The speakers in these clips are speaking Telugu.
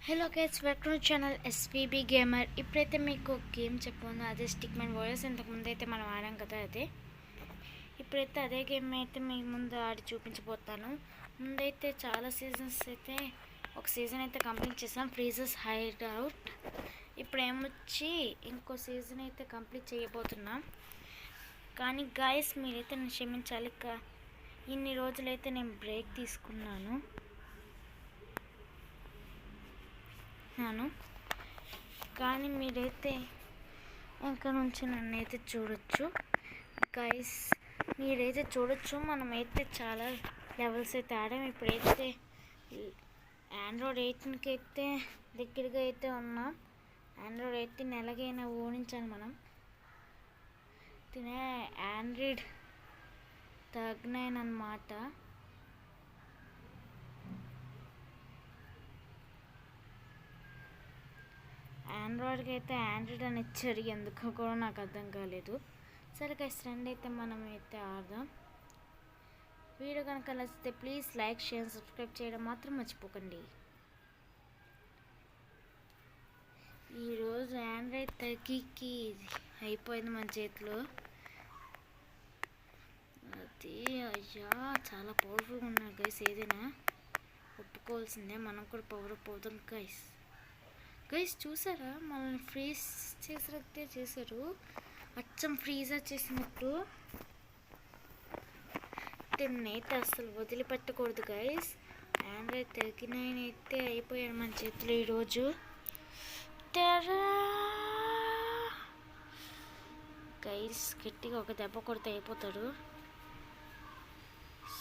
Hello guys, welcome to channel SPB gamer. ఇప్పుడైతే మీకు గేమ్ చెప్పాను, అదే స్టిక్ మ్యాన్ వారియర్స్. ఇంతకుముందు అయితే మనం ఆడాం కదా, ఇప్పుడైతే అదే గేమ్ అయితే మీ ముందు ఆడి చూపించబోతాను. ముందైతే చాలా సీజన్స్ అయితే ఒక సీజన్ అయితే కంప్లీట్ చేసాం, ఫ్రీజర్స్ హైడ్ అవుట్. ఇప్పుడు ఏమొచ్చి ఇంకో సీజన్ అయితే కంప్లీట్ చేయబోతున్నాం. కానీ గైస్ మీరైతే నన్ను క్షమించాలి, ఇన్ని రోజులైతే నేను బ్రేక్ తీసుకున్నాను. కానీ మీరైతే ఇంకా నుంచి నన్ను అయితే చూడొచ్చు గైస్, మీరైతే చూడొచ్చు. మనమైతే చాలా లెవెల్స్ అయితే ఆడాం. ఇప్పుడైతే ఆండ్రాయిడ్ 18కి అయితే దగ్గరగా అయితే ఉన్నాం. ఆండ్రాయిడ్ 18 ఎలాగైనా ఓడించాలి మనం. తినే ఆండ్రాయిడ్ తగ్గినాయనమాట. ఆండ్రాయిడ్కి అయితే ఆండ్రాయిడ్ అని ఇచ్చారు, ఎందుకో కూడా నాకు అర్థం కాలేదు. సరే గైస్, రండి అయితే మనం అయితే ఆడదాం. వీడియో కనుక నచ్చితే ప్లీజ్ లైక్, షేర్, సబ్స్క్రైబ్ చేయడం మాత్రం మర్చిపోకండి. ఈరోజు ఆండ్రాయిడ్ తగ్గికి అయిపోయింది మన చేతిలో. అది అయ్యా చాలా పవర్ఫుల్గా ఉన్నారు గైస్. ఏదైనా ఒప్పుకోవాల్సిందే, మనం కూడా పవర్ పోతాం గైస్. చూసారా, మనల్ని ఫ్రీజ్ చేసినట్టే చేశారు, అచ్చం ఫ్రీజర్ చేసినట్టు. దీన్నైతే అసలు వదిలిపెట్టకూడదు గైస్. ఆండ్రాయిడ్ 39 అయితే అయిపోయాడు మన చేతిలో ఈరోజు. గైస్ గట్టిగా ఒక దెబ్బ కొడితే అయిపోతాడు.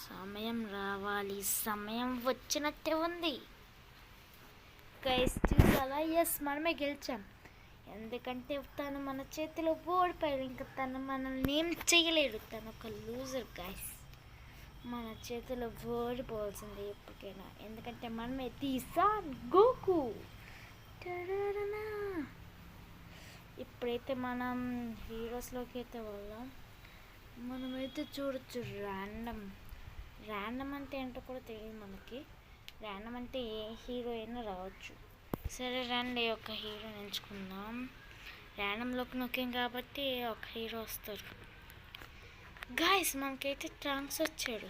సమయం రావాలి, సమయం వచ్చినట్టే ఉంది గైస్. చూసాలా, ఎస్ మనమే గెలిచాం. ఎందుకంటే తను మన చేతిలో ఓడిపోయాడు, ఇంకా తను మనల్ని ఏం చేయలేడు. తను ఒక లూజర్ గైస్. మన చేతిలో ఓడిపోవాల్సింది ఎప్పటికైనా, ఎందుకంటే మనమే తీసాం గోకు. ఇప్పుడైతే మనం హీరోస్లోకి అయితే వెళ్దాం. మనమైతే చూడొచ్చు ర్యాండమ్ అంటే ఏంటో కూడా తెలియదు మనకి. ర్యాండమ్ అంటే ఏ హీరో అయినా రావచ్చు. సరే రండి, ఒక హీరో ఎంచుకుందాం. ర్యాండమ్లోకి నొక్కాం కాబట్టి ఒక హీరో వస్తారు గాయస్. మనకైతే ట్రాంక్స్ వచ్చాడు.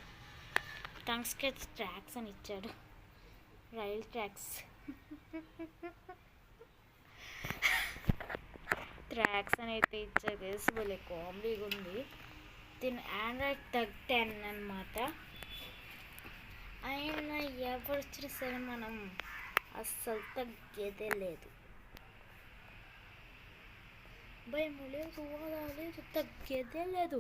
ట్రాంక్స్కి అయితే ట్రాక్స్ అని ఇచ్చాడు, రైల్ ట్రాక్స్. ట్రాక్స్ అని అయితే ఇచ్చాడు గైస్, భలే కామెడీగా ఉంది. దీని ఆండ్రాయిడ్ 10 అన్నమాట. అయినా ఎవరు వచ్చినా సరే మనం అస్సలు తగ్గేదే లేదు, భయం లేదు, హోదా లేదు, తగ్గేదే లేదు.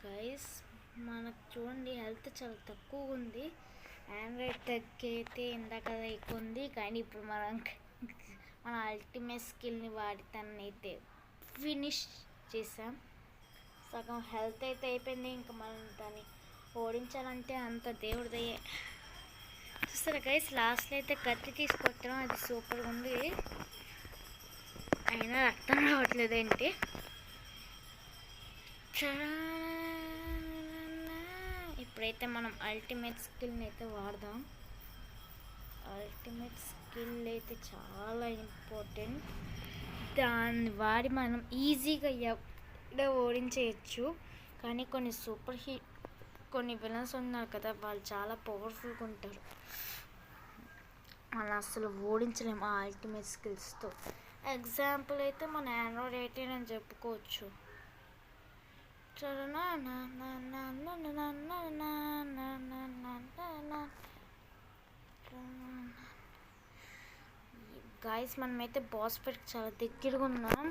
గైస్ మనకు చూడండి, హెల్త్ చాలా తక్కువగా ఉంది. ఆండ్రాయిడ్ తగ్గైతే ఇందాక ఎక్కువ ఉంది, కానీ ఇప్పుడు మన అల్టిమేట్ స్కిల్ని వాడి తనైతే ఫినిష్ చేసాం. సగం హెల్త్ అయితే అయిపోయింది. ఇంకా మనం దాన్ని ఓడించాలంటే అంత దేవుడిదయ్యే. చూస్తారా గైస్, లాస్ట్లో అయితే కత్తి తీసుకొట్టడం, అది సూపర్గా ఉంది. అయినా రక్తం రావట్లేదేంటి. ఇప్పుడైతే మనం అల్టిమేట్ స్కిల్ని అయితే వాడదాం. అల్టిమేట్ స్కిల్ అయితే చాలా ఇంపార్టెంట్. దాన్ని వాడి మనం ఈజీగా ఓడించేయచ్చు. కానీ కొన్ని విలన్స్ ఉన్నారు కదా, వాళ్ళు చాలా పవర్ఫుల్గా ఉంటారు. మనం అసలు ఓడించలేము ఆ అల్టిమేట్ స్కిల్స్తో. ఎగ్జాంపుల్ అయితే మన ఆండ్రాయిడ్ 18 అని చెప్పుకోవచ్చు. గాయస్ మనమైతే బాస్ ఫైట్కి చాలా దగ్గరగా ఉన్నాం.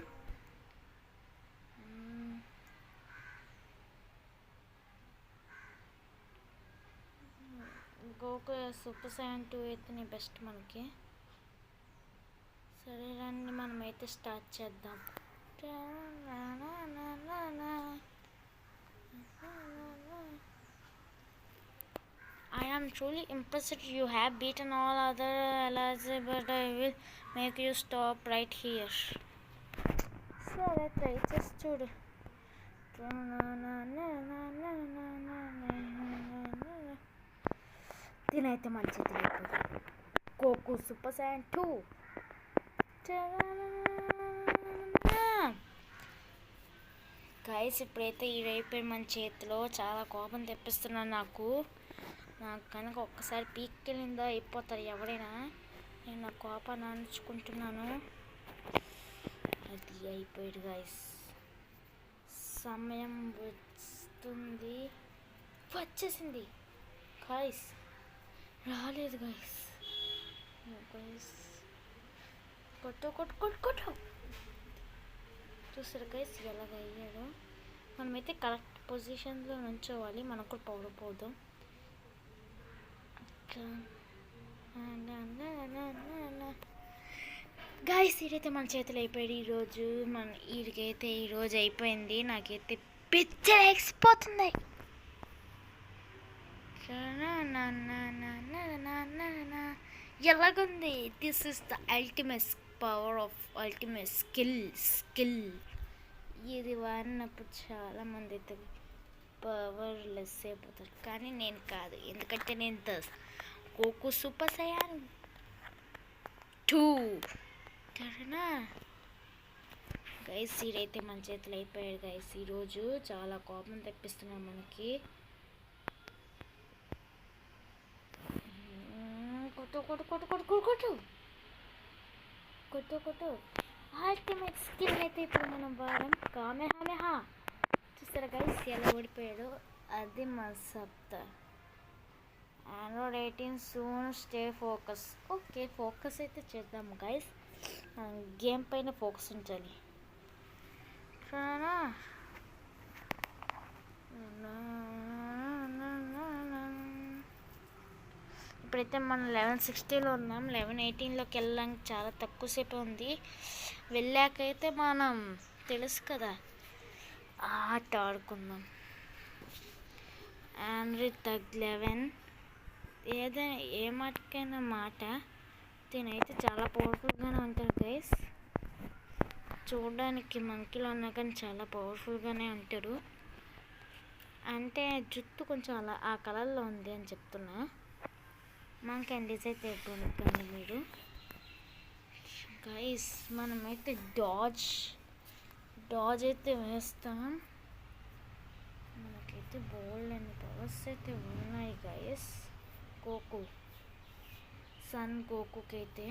గోకు సూపర్ సైన్ 2 అయితే బెస్ట్ మనకి. సరే రండి, మనమైతే స్టార్ట్ చేద్దాం. I am truly impressed. You have beaten all other allies, but I will make you stop right here. సరే ట్రై చేసి చూడు. దీనైతే మన చేతిలో అయిపోతుంది. గోకు సూపర్ సైన్ 2. గైస్ ఇప్పుడైతే ఈ అయిపోయి మన చేతిలో. చాలా కోపం తెప్పిస్తున్నాను నాకు కనుక ఒక్కసారి పీక్కెళ్ళిందో అయిపోతారు ఎవరైనా. నేను నా కోపాన్ని అణుచుకుంటున్నాను. అది అయిపోయాడు గైస్. సమయం వచ్చేసింది గైస్. రాలేదు గైస్. కొట్టు చూసారు గైస్ ఎలాగ అయ్యాడు. మనమైతే కరెక్ట్ పొజిషన్లో నుంచోవాలి. మనకు కూడా పౌడర్ పోదాం. గైస్ ఇదైతే మన చేతులు అయిపోయాడు ఈరోజు. వీడికైతే ఈరోజు అయిపోయింది. నాకైతే పిచ్చ ఎక్కిపోతుంది. ఎలాగుంది? This is the ultimate power of ultimate skill. ఇది వాడినప్పుడు చాలామంది అయితే పవర్లెస్ అయిపోతారు, కానీ నేను కాదు. ఎందుకంటే నేను గోకు సూపర్ సైన్ 2 కరెనా గైస్. ఇదైతే మన చేతులు అయిపోయాడు గైస్. ఈరోజు చాలా కోపం తెప్పిస్తున్నాం మనకి. కొట్టు అల్టిమేట్ స్కిల్ అయితే ఇప్పుడు మనం వాడం. కామెహా చూస్తారా గైస్ ఎలా ఓడిపోయాడు? అది మా సప్తా. Android 18 soon. Stay focus. Okay focus అయితే చేద్దాం గైస్. గేమ్ పైన ఫోకస్ ఉంచాలి. ఇప్పుడైతే మనం 11:60లో ఉన్నాం. 11:18లోకి వెళ్ళడానికి చాలా తక్కువసేపు ఉంది. వెళ్ళాకైతే మనం తెలుసు కదా ఆట ఆడుకుందాం. Android 11 ఏదైనా ఏ మాటకైనా మాట దీనైతే చాలా పవర్ఫుల్గానే ఉంటారు గైస్. చూడడానికి మనకిలో ఉన్నా కానీ చాలా పవర్ఫుల్గానే ఉంటాడు. అంటే జుట్టు కొంచెం అలా ఆ కలర్లో ఉంది అని చెప్తున్నా. మనకి డిసైడ్ అయిపోయింది మీరు గైస్. మనమైతే డాజ్ అయితే వేస్తాం. మనకైతే బోల్డ్ అని పవర్స్ అయితే ఉన్నాయి గైస్. గోకుకి అయితే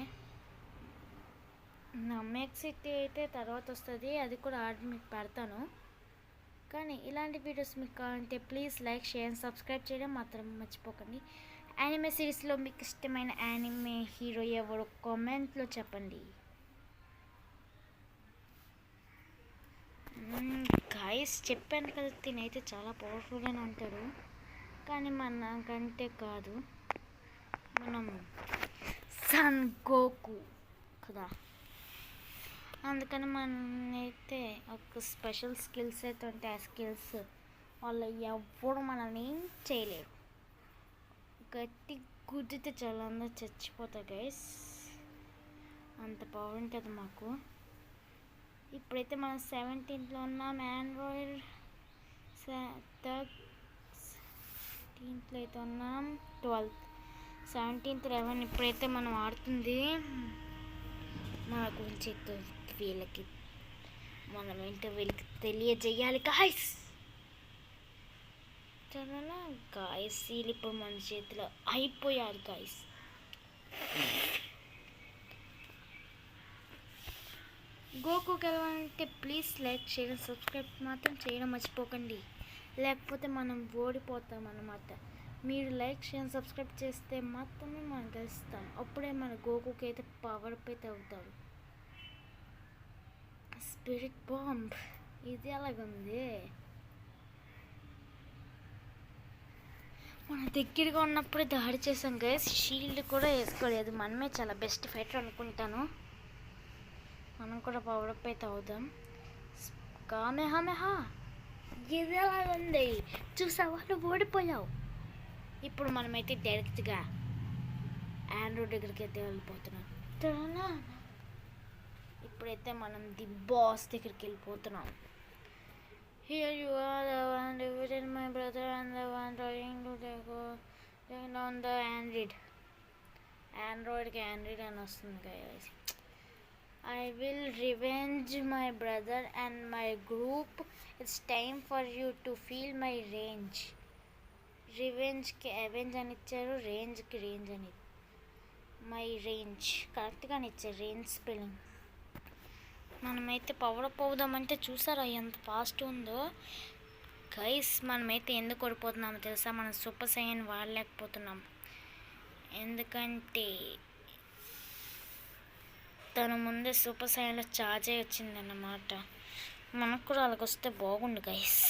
నమ్మేక్ సిటీ అయితే తర్వాత వస్తుంది. అది కూడా ఆర్డర్ మీకు పెడతాను. కానీ ఇలాంటి వీడియోస్ మీకు కావాలంటే please like, share and subscribe చేయడం మాత్రం మర్చిపోకండి. యానిమే సిరీస్లో మీకు ఇష్టమైన యానిమే హీరో ఎవరో కామెంట్లో చెప్పండి గైస్. చెప్పాను కదా తినైతే చాలా పవర్ఫుల్గానే ఉంటాడు, కానీ మనకంటే కాదు. మనం సన్ గోకు కదా, అందుకని మనైతే ఒక స్పెషల్ స్కిల్స్ అయితే ఉంటాయి. ఆ స్కిల్స్ వాళ్ళు ఎవ్వరు మనల్ని ఏం చేయలేరు. గట్టి గుద్దితే చాలా అందరూ చచ్చిపోతారు గైస్. అంత పవర్ ఉంటుంది మాకు. ఇప్పుడైతే మనం 17లో ఉన్నాం. ఆండ్రాయిడ్ 13లో అయితే ఉన్నాం. 12th 17th 11 ఇప్పుడైతే మనం ఆడుతుంది. మన గురించి వీళ్ళకి మనం ఏంటో వీళ్ళకి తెలియజేయాలి గాయస్. చాలా గాయస్ వీళ్ళు ఇప్పుడు మన చేతిలో అయిపోయారు గాయస్. గోకుకి వెళ్ళాలంటే ప్లీజ్ లైక్, షేర్, సబ్స్క్రైబ్ మాత్రం చేయడం మర్చిపోకండి. లేకపోతే మనం ఓడిపోతాం అన్నమాట. మీరు లైక్, షేర్, సబ్స్క్రైబ్ చేస్తే మాత్రమే మనం గెలుస్తాం. అప్పుడే మన గోకుకి అయితే పవర్ అయితే అవుతాడు. స్పిరిట్ బాంబ్ ఇది ఎలాగుంది? మన దగ్గరగా ఉన్నప్పుడే దాడి చేసాం గైస్. షీల్డ్ కూడా వేసుకోలేదు. మనమే చాలా బెస్ట్ ఫైటర్ అనుకుంటాను. మనం కూడా పవర్ అప్ అయితే అవుదాం. కామెహా ఇది ఎలాగుంది? చూసావా, నువ్వు ఓడిపోయావు. ఇప్పుడు మనమైతే డైరెక్ట్గా ఆండ్రాయిడ్ దగ్గరికి అయితే వెళ్ళిపోతున్నాం. ఇప్పుడైతే మనం ది బాస్ దగ్గరికి వెళ్ళిపోతున్నాం. Here you are, the one within my brother and the one trying to take over. On the ఆండ్రాయిడ్కి ఆండ్రాయిడ్ అని వస్తుంది guys. I will revenge my brother and my group. It's time for you to feel my range. రివెంజ్కి అవెంజ్ అని ఇచ్చారు, రేంజ్కి రేంజ్ అని. మై రేంజ్ కరెక్ట్గానే ఇచ్చారు, రేంజ్ స్పెల్లింగ్. మనమైతే పవర్ అప్ అవుదామంటే చూసారా ఎంత ఫాస్ట్ ఉందో గైస్. మనమైతే ఎందుకు ఓడిపోతున్నామో తెలుసా? మనం సూపర్ సైన్ వాడలేకపోతున్నాం. ఎందుకంటే తను ముందే సూపర్ సైన్లో ఛార్జే వచ్చిందన్నమాట. మనకు కూడా అలాగ వస్తే బాగుండు గైస్.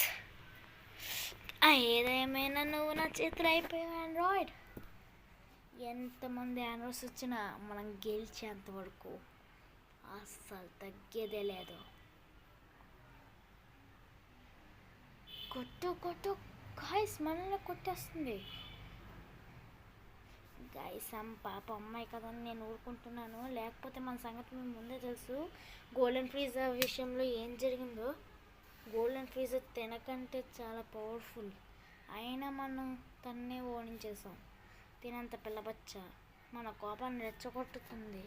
ఏదేమైనా నువ్వు నా చేతులు అయిపోయావు ఆండ్రాయిడ్. ఎంతమంది ఆండ్రాయిడ్స్ వచ్చినా మనం గెలిచేంత వరకు అస్సలు తగ్గేదే లేదు. కొట్టు గాయస్, మనల్ని కొట్టేస్తుంది గాయస్. పాప అమ్మాయి కదా అని నేను ఊరుకుంటున్నాను, లేకపోతే మన సంగతి మేము ముందే తెలుసు. గోల్డెన్ ఫ్రీజర్ విషయంలో ఏం జరిగిందో. గోల్డెన్ ఫ్రీజర్ తినకంటే చాలా పవర్ఫుల్, అయినా మనం తన్నే ఓడించేసాం. తినంత పిల్లబచ్చ మన కోపాన్ని రెచ్చగొట్టుతుంది.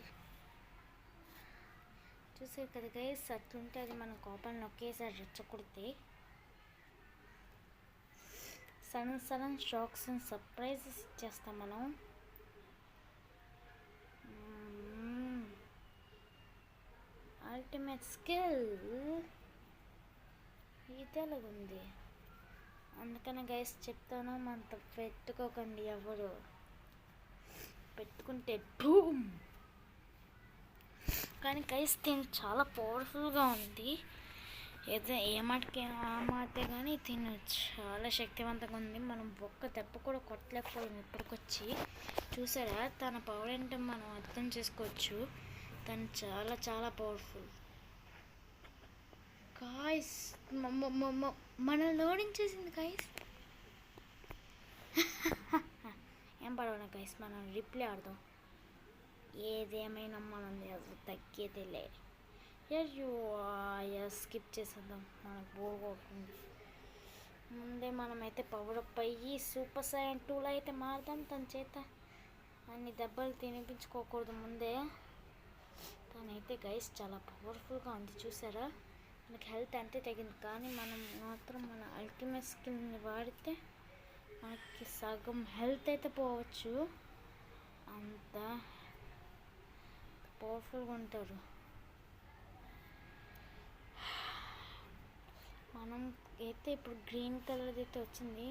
చూసారు కదా గైస్, అట్లుంటే అది మన కోపాన్ని ఒకేసారి రెచ్చగొడితే సడన్ షాక్స్ అండ్ సర్ప్రైజెస్ ఇచ్చేస్తాం మనం. అల్టిమేట్ స్కిల్ ఇదేలాగుంది. అందుకని గైస్ చెప్తాను, మనతో పెట్టుకోకండి ఎవరు. పెట్టుకుంటే బూమ్. కానీ గైస్ తిని చాలా పవర్ఫుల్గా ఉంది. ఏదో ఏ మాటకి ఆ మాటే కానీ తిను చాలా శక్తివంతంగా ఉంది. మనం ఒక్క దెబ్బ కూడా కొట్టలేకపోయాం ఇప్పటికొచ్చి. చూసారా తన పవర్ ఏంటో మనం అర్థం చేసుకోవచ్చు. తను చాలా చాలా పవర్ఫుల్ గాయస్. మనల్ని ఓడించేసింది గాయస్. ఏం పడవనా గైస్, మనం రిప్లై ఆడదాం. ఏదేమైనా మనం అసలు తగ్గేదేలే. స్కిప్ చేసేద్దాం, మనకు బోర్ కొడుతుంది. ముందే మనమైతే పవర్ అప్ అయ్యి సూపర్ సైన్ 2లో అయితే మారుదాం. తన చేత అన్ని దెబ్బలు తినిపించుకోకూడదు ముందే. తనైతే గైస్ చాలా పవర్ఫుల్గా ఉంది. చూసారా మనకి హెల్త్ అంతే తగ్గింది, కానీ మనం మాత్రం మన అల్టిమేట్ స్కిల్ని వాడితే మనకి సగం హెల్త్ అయితే పోవచ్చు. అంత పవర్ఫుల్గా ఉంటారు. మనం అయితే ఇప్పుడు గ్రీన్ కలర్ అయితే వచ్చింది,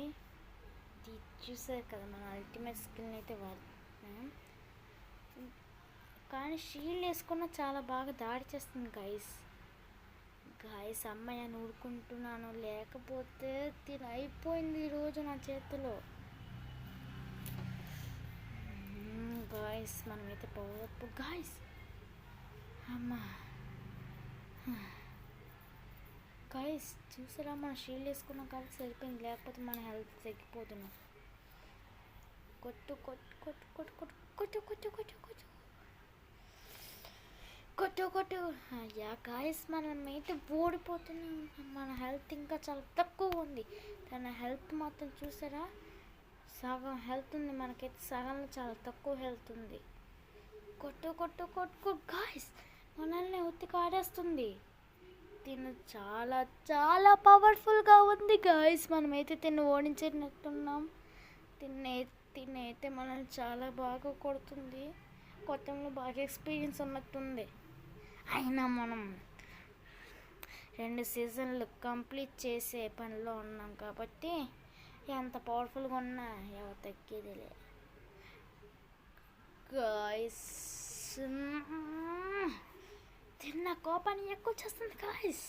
చూసారు కదా. మన అల్టిమేట్ స్కిల్ని అయితే వాడుతున్నాం, కానీ షీల్డ్ వేసుకున్న చాలా బాగా దాడి చేస్తుంది గైస్. అమ్మాయి అని ఊరుకుంటున్నాను, లేకపోతే తిని అయిపోయింది ఈరోజు నా చేతిలో. గాయస్ మనమైతే పవర్ గాయస్. అమ్మా గాయస్ చూసారా, మన షీల్డ్ వేసుకున్నాం కాబట్టి సరిపోయింది, లేకపోతే మన హెల్త్ తగ్గిపోతున్నాం. కొట్టు కొట్టు కొట్టు కొట్టు కొట్టు కొట్టు కొట్టు కొట్టు కొట్టు కొట్టు. అయ్యా గాయస్ మనమైతే ఓడిపోతున్నాం. మన హెల్త్ ఇంకా చాలా తక్కువ ఉంది. తన హెల్త్ మాత్రం చూసారా, సగం హెల్త్ ఉంది. మనకైతే సగంలో చాలా తక్కువ హెల్త్ ఉంది. కొట్టు కొట్టు కొట్టు గాయస్, మనల్ని ఉత్తికి ఆడేస్తుంది. తిను చాలా చాలా పవర్ఫుల్గా ఉంది గాయస్. మనమైతే తిను ఓడించేటట్టున్నాం. తినైతే మనల్ని చాలా బాగా కొడుతుంది. కొత్తలో బాగా ఎక్స్పీరియన్స్ ఉన్నట్టుంది. అయినా మనం 2 సీజన్లు కంప్లీట్ చేసే పనిలో ఉన్నాం కాబట్టి ఎంత పవర్ఫుల్గా ఉన్నా ఎవరు తగ్గేదిలే గాయస్. తిన్న కోపాన్ని ఎక్కువ చేస్తుంది గాయస్.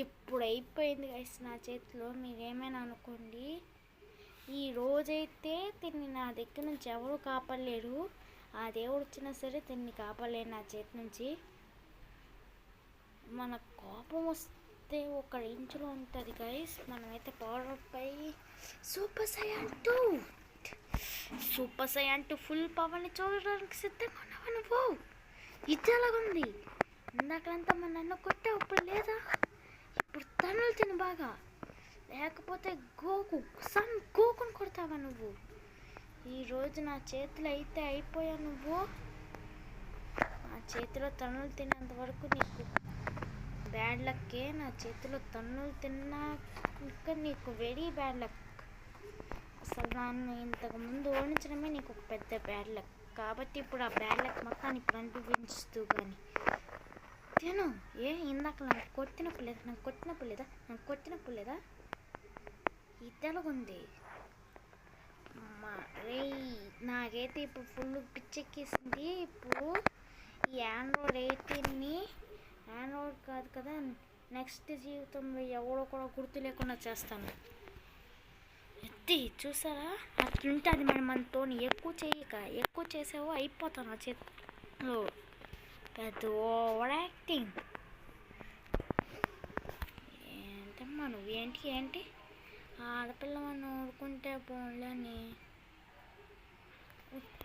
ఇప్పుడు అయిపోయింది గాయస్ నా చేతిలో. మీరేమైనా అనుకోండి, ఈ రోజైతే తిని నా దగ్గర నుంచి ఎవరు కాపాడలేరు. ఆ దేవుడు వచ్చినా సరే తిన్ని కాపాడలేరు నా చేతి నుంచి. మన కోపం వస్తే ఒక రేంజ్లో ఉంటుంది గైస్. మనమైతే పవర్ అప్ అయ్యి సూపర్ సైన్ 2 ఫుల్ పవర్ని చూడడానికి సిద్ధంగా ఉన్నావా నువ్వు? ఇది ఎలాగుంది? ఇందాకంతా మన నన్ను కొట్టావు, ఇప్పుడు లేదా? ఇప్పుడు తనులు తిను బాగా, లేకపోతే గోకుని కొడతావా నువ్వు? ఈరోజు నా చేతిలో అయితే అయిపోయా నువ్వు. నా చేతిలో తన్నులు తినేంత వరకు నీకు బ్యాడ్ లక్కే. నా చేతిలో తన్నులు తిన్నా ఇంకా నీకు వెరీ బ్యాడ్ లక్. అసలు నన్ను ఇంతకుముందు ఓడించడమే నీకు ఒక పెద్ద బ్యాడ్ లక్. కాబట్టి ఇప్పుడు ఆ బ్యాడ్ లక్ మొత్తాన్ని ఇప్పుడు అనిపించుతూ కానీ తిను. ఇందాక నాకు కొట్టినప్పుడు లేదా ఇది ఎలాగుంది రే? నాకైతే ఇప్పుడు ఫుల్ పిచ్చెక్కేసింది. ఇప్పుడు ఈ ఆండ్రాయిడ్ కాదు కదా, నెక్స్ట్ జీవితంలో ఎవడో కూడా గుర్తు లేకుండా చేస్తాను. చూసారా, అట్లుంటుంది. మనతో ఎక్కువ చేసావో అయిపోతాను ఆ చేతిలో. పెద్ద ఓవర్ యాక్టింగ్ ఏంటమ్మా ఏంటి ఆడపిల్ల మనం ఊరుకుంటే పోలేని.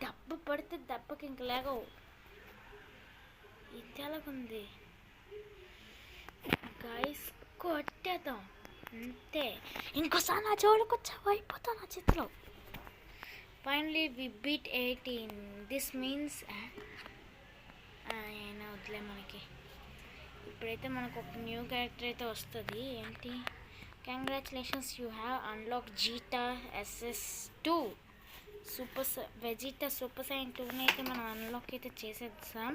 దెబ్బ పడితే దెబ్బకి ఇంక లేగవు. ఇది ఎలాగుంది గైస్? కొట్టేద్దాం అంతే. ఇంకోసారి నా జోలికి వచ్చావు అయిపోతాను నా చేతిలో. Finally we beat 18. This means అయినా వదిలే మనకి. ఇప్పుడైతే మనకు ఒక న్యూ క్యారెక్టర్ అయితే వస్తుంది. ఏంటి? Congratulations, you have unlock Zeta SS2 Vegeta super Saiyan 2ని అయితే మనం అన్లాక్ అయితే చేసేద్దాం.